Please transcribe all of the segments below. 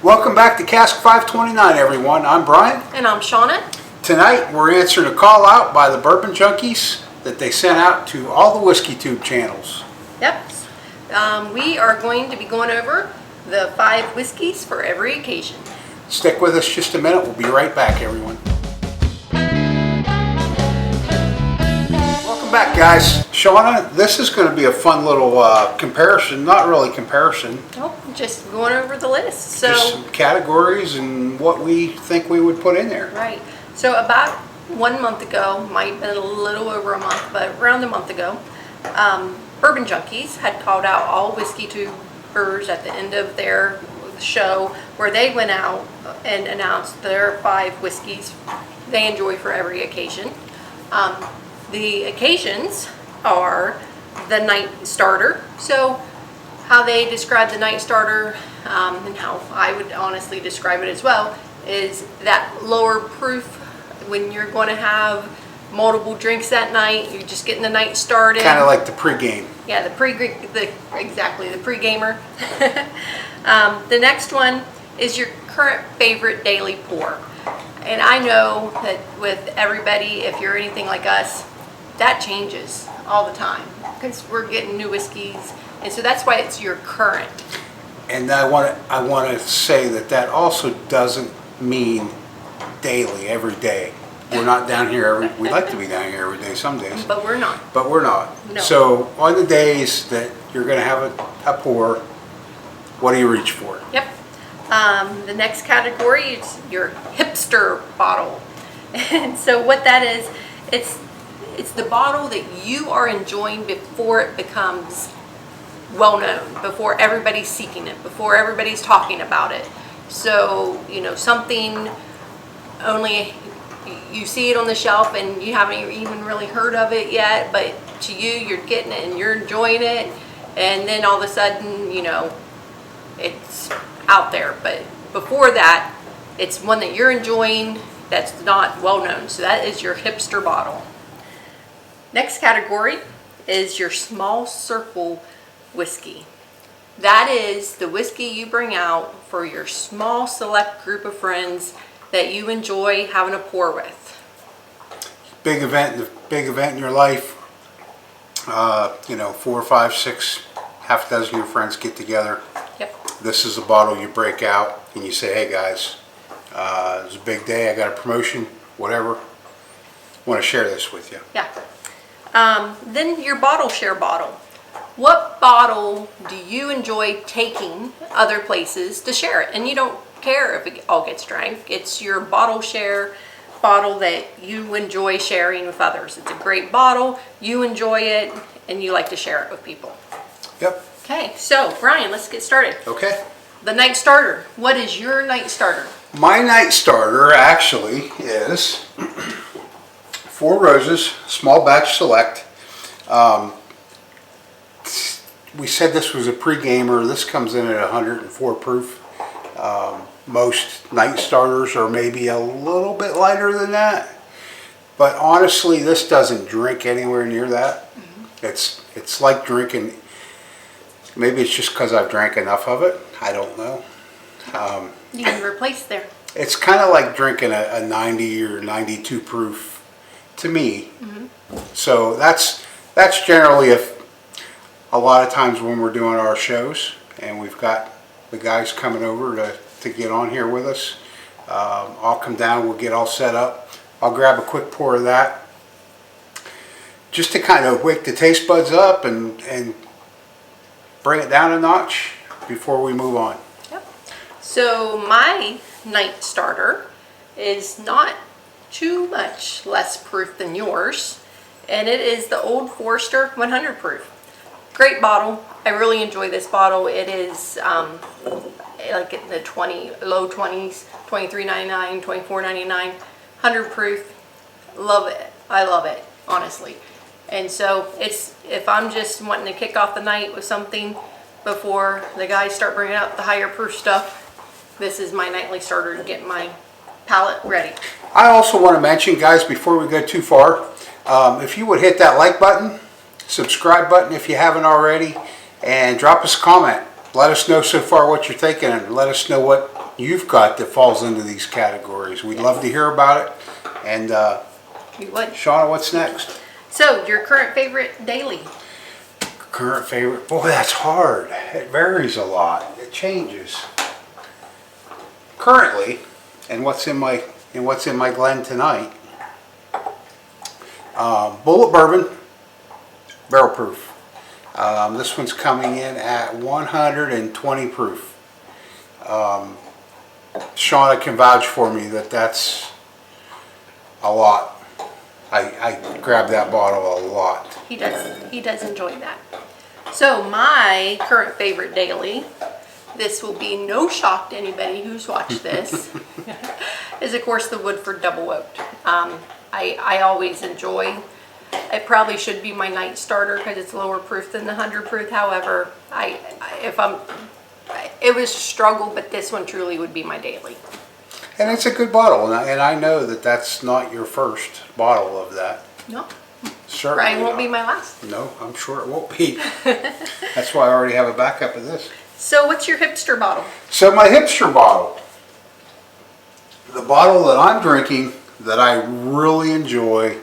Welcome back to Cask 529, everyone. I'm Brian. And I'm Shona. Tonight we're answering a call out by the Bourbon Junkies that they sent out to all the Whiskey Tube channels. Yep. We are going to be going over the 5 whiskeys for every occasion. Stick with us just a minute. We'll be right back, everyone. Welcome back, guys. Shona, this is going to be a fun little comparison. Not really comparison. Oh, just going over the list. So, just some categories and what we think we would put in there. Right. So about 1 month ago, might have been a little over a month, but around a month ago, Bourbon Junkies had called out all whiskey tubers at the end of their show where they went out and announced their 5 whiskeys they enjoy for every occasion. The occasions are the night starter. So how they describe the night starter, and how I would honestly describe it as well, is that lower proof when you're going to have multiple drinks that night. You're just getting the night started. Kind of like the pregame. Yeah, exactly the pre-gamer. The next one is your current favorite daily pour. And I know that with everybody, if you're anything like us, that changes all the time because we're getting new whiskeys, and so that's why it's your current. And I want to say that also doesn't mean daily, every day. We're not down here we like to be down here every day some days. But we're not. But we're not. No. So on the days that you're going to have a pour, what do you reach for? Yep. The next category is your hipster bottle. And so what that is, it's the bottle that you are enjoying before it becomes well known, before everybody's seeking it, before everybody's talking about it. So, something only you see it on the shelf and you haven't even really heard of it yet, but to you, you're getting it and you're enjoying it, and then all of a sudden, it's out there. But before that, it's one that you're enjoying that's not well known. So that is your hipster bottle. Next category is your small circle whiskey. That is the whiskey you bring out for your small select group of friends that you enjoy having a pour with. Big event in your life. 4, 5, 6, half a dozen of your friends get together. Yep. This is a bottle you break out and you say, hey guys, it's a big day, I got a promotion, whatever. I want to share this with you. Yeah. Then your bottle share bottle. What bottle do you enjoy taking other places to share it? And you don't care if it all gets drank. It's your bottle share bottle that you enjoy sharing with others. It's a great bottle, you enjoy it, and you like to share it with people. Yep. Okay, so Brian, let's get started. Okay. The night starter. What is your night starter? My night starter actually is 4 Roses, small batch select. We said this was a pre-gamer. This comes in at 104 proof. Most night starters are maybe a little bit lighter than that. But honestly, this doesn't drink anywhere near that. Mm-hmm. It's like drinking, maybe it's just because I've drank enough of it. I don't know. You can replace there. It's kind of like drinking a 90 or 92 proof to me. Mm-hmm. So that's generally a lot of times when we're doing our shows and we've got the guys coming over to get on here with us. I'll come down, we'll get all set up. I'll grab a quick pour of that just to kind of wake the taste buds up and bring it down a notch before we move on. Yep. So my night starter is not too much less proof than yours, and it is the Old Forester 100 proof. Great bottle. I really enjoy this bottle. It is like in the low 20s, $23.99, $24.99, 100 proof. Love it. I love it, honestly. And so if I'm just wanting to kick off the night with something before the guys start bringing out the higher proof stuff, this is my nightly starter to get my palate ready. I also want to mention, guys, before we go too far, if you would hit that like button, subscribe button if you haven't already, and drop us a comment. Let us know so far what you're thinking, and let us know you've got that falls into these categories. We'd love to hear about it. And You would. Shona, what's next? So, your current favorite daily? Current favorite? Boy, that's hard. It varies a lot. It changes. Currently, and what's in my Glen tonight, Bullet Bourbon, barrel proof. This one's coming in at 120 proof. Shona can vouch for me that that's a lot. I grab that bottle a lot. He does enjoy that. So my current favorite daily, this will be no shock to anybody who's watched this, is of course the Woodford Double Oaked. I always enjoy. It probably should be my night starter because it's lower proof than the 100 proof. However, it was a struggle, but this one truly would be my daily. And it's a good bottle, and I know that that's not your first bottle of that. No, Certainly Bryan won't not. be my last. No, I'm sure it won't be. That's why I already have a backup of this. So what's your hipster bottle? So my hipster bottle, the bottle that I'm drinking that I really enjoy,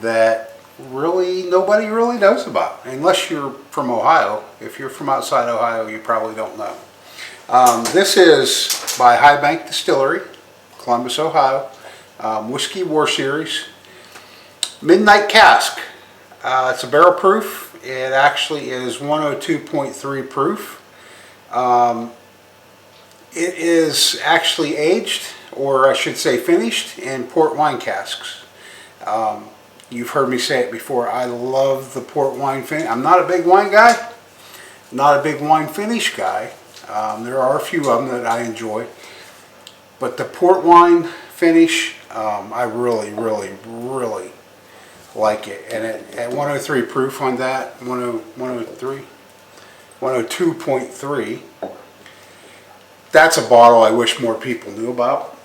that really nobody really knows about, unless you're from Ohio. If you're from outside Ohio, you probably don't know. This is by High Bank Distillery, Columbus, Ohio. Whiskey War Series. Midnight Cask. It's a barrel proof. It actually is 102.3 proof. It is actually aged, or I should say finished, in port wine casks. You've heard me say it before. I love the port wine finish. I'm not a big wine guy. Not a big wine finish guy. There are a few of them that I enjoy. But the port wine finish, I really, really, really like it. And at 103 proof on that, 102.3, that's a bottle I wish more people knew about.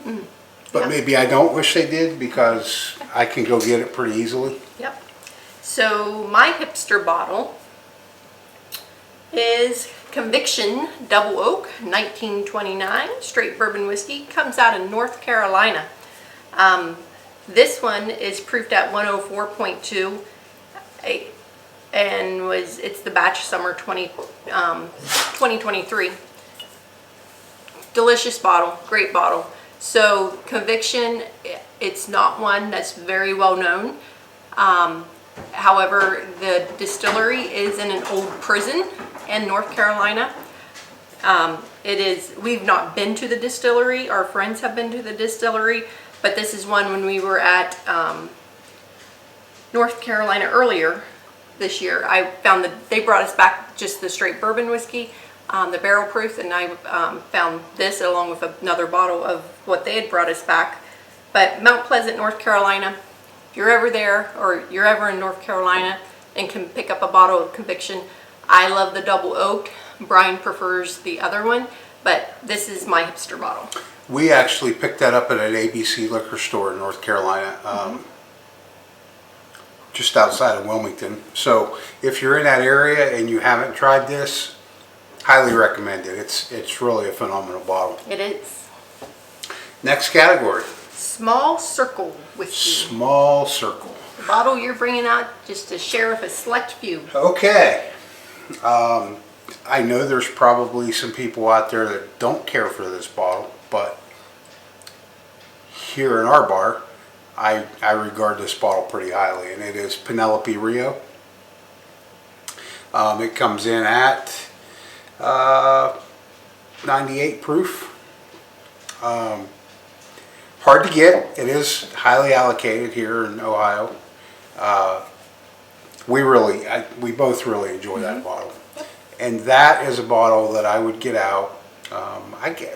But Yeah. maybe I don't wish they did, because I can go get it pretty easily. Yep. So my hipster bottle is Conviction Double Oak 1929 straight bourbon whiskey. Comes out of North Carolina. This one is proofed at 104.2 and it's the batch summer 2023. Delicious bottle, great bottle. So Conviction, it's not one that's very well known. However, the distillery is in an old prison in North Carolina. We've not been to the distillery. Our friends have been to the distillery, but this is one when we were at North Carolina earlier this year. I found that they brought us back just the straight bourbon whiskey, the barrel proof, and I found this along with another bottle of what they had brought us back. But Mount Pleasant, North Carolina, if you're ever there or you're ever in North Carolina and can pick up a bottle of Conviction, I love the double oaked. Bryan prefers the other one, but this is my hipster bottle. We actually picked that up at an ABC liquor store in North Carolina, just outside of Wilmington. So if you're in that area and you haven't tried this, highly recommend it. It's really a phenomenal bottle. It is. Next category. Small Circle whiskey. Small Circle. The bottle you're bringing out just to share with a select few. Okay. I know there's probably some people out there that don't care for this bottle, but here in our bar, I regard this bottle pretty highly, and it is Penelope Rio. It comes in at 98 proof. Hard to get. It is highly allocated here in Ohio. We both really enjoy that bottle, and that is a bottle that I would get out.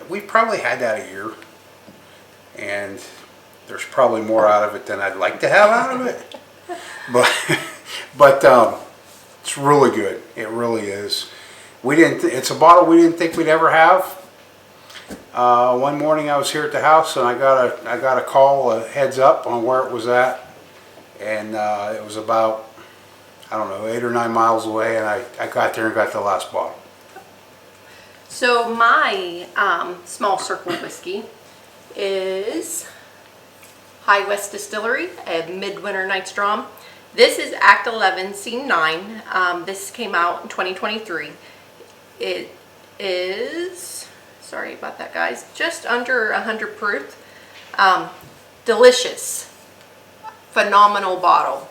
We probably had that a year, and there's probably more out of it than I'd like to have out of it. But it's really good. It really is. It's a bottle we didn't think we'd ever have. One morning I was here at the house and I got a call, a heads up on where it was at, and it was about, I don't know, 8 or 9 miles away, and I got there and got the last bottle. So my small circle whiskey is High West Distillery, a Midwinter Night's Dram. This is Act 11, Scene 9. This came out in 2023. It is, sorry about that guys, just under 100 proof. Delicious, phenomenal bottle.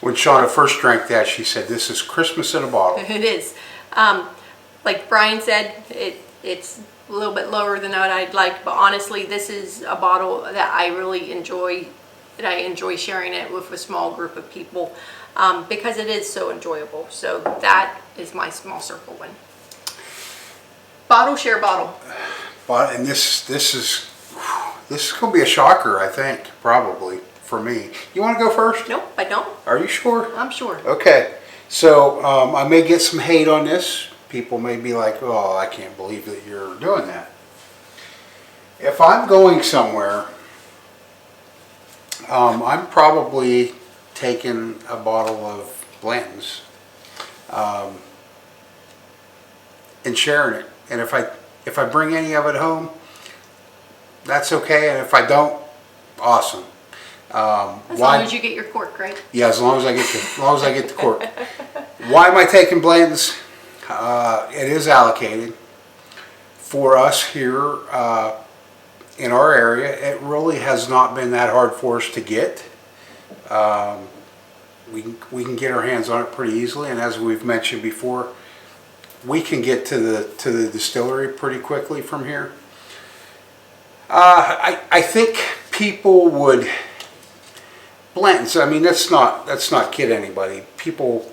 When Shona first drank that, she said, "This is Christmas in a bottle." It is. Like Bryan said, it's a little bit lower than what I'd like, but honestly, this is a bottle that I really enjoy, that I enjoy sharing it with a small group of people because it is so enjoyable. So that is my small circle one. Bottle, share bottle. And this is going to be a shocker, I think, probably for me. You want to go first? Nope, I don't. Are you sure? I'm sure. Okay. So I may get some hate on this. People may be like, "Oh, I can't believe that you're doing that." If I'm going somewhere, I'm probably taking a bottle of Blanton's and sharing it. And if I bring any of it home, that's okay. And if I don't, awesome. As long as you get your cork, right? Yeah, as long as I get the cork. Why am I taking Blanton's? It is allocated for us here in our area. It really has not been that hard for us to get. We can get our hands on it pretty easily, and as we've mentioned before, we can get to the distillery pretty quickly from here. I think people would. Blanton's, I mean, let's not kid anybody. People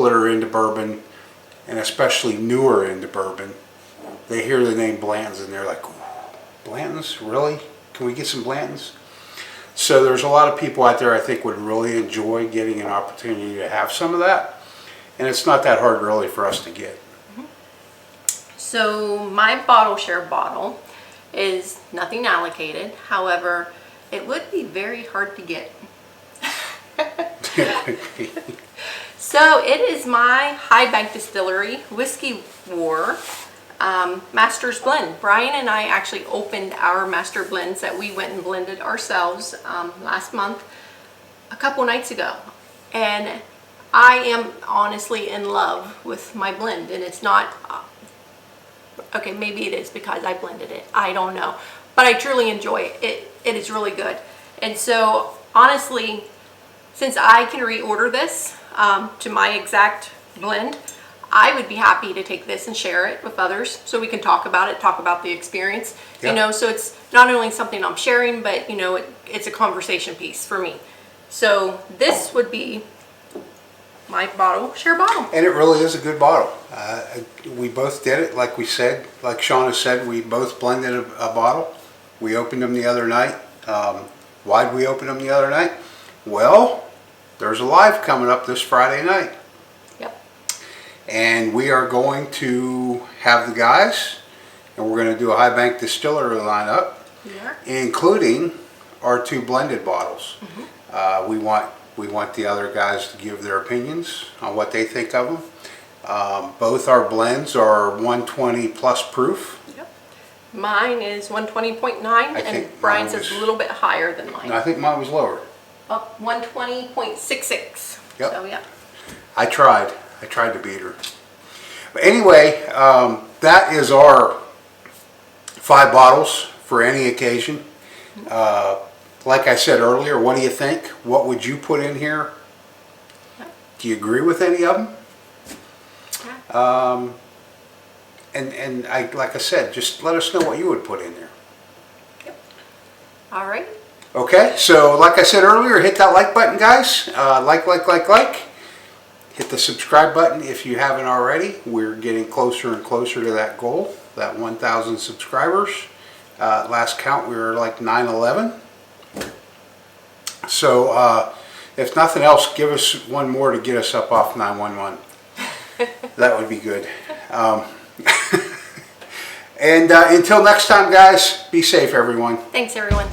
that are into bourbon, and especially newer into bourbon, they hear the name Blanton's and they're like, "Blanton's? Really? Can we get some Blanton's?" So there's a lot of people out there I think would really enjoy getting an opportunity to have some of that, and it's not that hard really for us to get. So my bottle share bottle is nothing allocated. However, it would be very hard to get. So it is my High Bank Distillery Whiskey War Master's Blend. Bryan and I actually opened our master blends that we went and blended ourselves last month, a couple nights ago. And I am honestly in love with my blend. And it's not, okay, maybe it is because I blended it. I don't know. But I truly enjoy it. It is really good. And so honestly, since I can reorder this to my exact blend, I would be happy to take this and share it with others so we can talk about it, talk about the experience. Yep. You know, so it's not only something I'm sharing, but you know, it's a conversation piece for me. So this would be my bottle, share bottle. And it really is a good bottle. We both did it, like we said, like Shona said, we both blended a bottle. We opened them the other night. Why'd we open them the other night? Well, there's a live coming up this Friday night. Yep. And we are going to have the guys, and we're going to do a High Bank Distillery lineup, Yeah. including our two blended bottles. We want the other guys to give their opinions on what they think of them. Both our blends are 120 plus proof. Yep. Mine is 120.9 and Bryan's is a little bit higher than mine. I think mine was lower. Up 120.66. Yep. So yeah. I tried to beat her. But anyway, that is our 5 bottles for any occasion. Like I said earlier, what do you think? What would you put in here? Do you agree with any of them? Yeah. And like I said, just let us know what you would put in there. Yep. All right. Okay, so like I said earlier, hit that like button, guys. Like. Hit the subscribe button if you haven't already. We're getting closer and closer to that goal, that 1,000 subscribers. Last count, we were like 911. So if nothing else, give us one more to get us up off 911. That would be good. And until next time, guys, be safe, everyone. Thanks, everyone.